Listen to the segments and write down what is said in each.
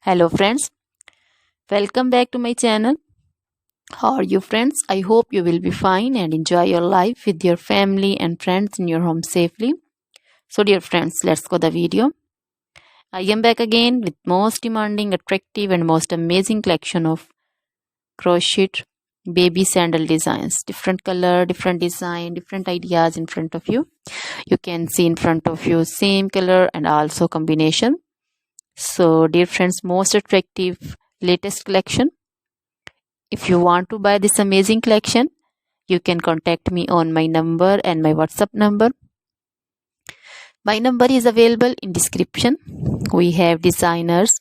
Hello friends, welcome back to my channel. How are you friends? I hope you will be fine and enjoy your life with your family and friends in your home safely. So dear friends, let's go the video. I am back again with most demanding, attractive and most amazing collection of crochet baby sandal designs. Different color, different design, different ideas in front of you. You can see in front of you same color and also combination. So dear friends, most attractive latest collection. If you want to buy this amazing collection, you can contact me on my number and my WhatsApp number. My number is available in description. We have designers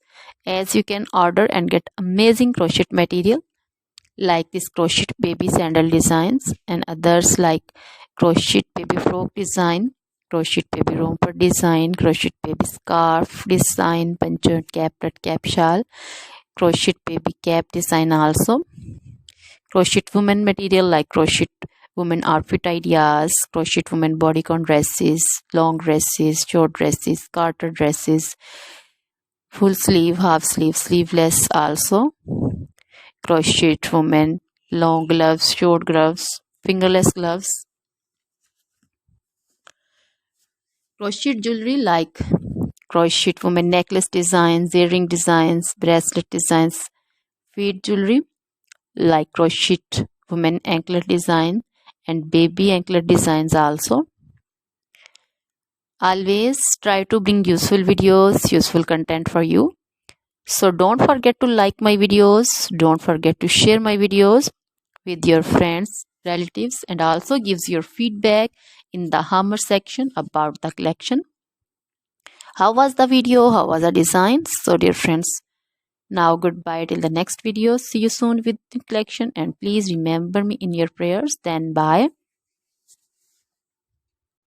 as you can order and get amazing crochet material like this crochet baby sandal designs and others like crochet baby frock design, crochet baby romper design, crochet baby scarf design, punch cap, red cap shawl, crochet baby cap design also. Crochet women material like crochet women outfit ideas, crochet women bodycon dresses, long dresses, short dresses, garter dresses, full sleeve, half sleeve, sleeveless also. Crochet women long gloves, short gloves, fingerless gloves. Crochet jewelry like crochet women necklace designs, earring designs, bracelet designs, bead jewelry like crochet women anklet design and baby anklet designs also. Always try to bring useful videos, useful content for you. So don't forget to like my videos, don't forget to share my videos with your friends, relatives, and also gives your feedback in the hammer section about the collection. How was the video? How was the design? So dear friends, now goodbye till the next video. See you soon with the collection and please remember me in your prayers. Then bye.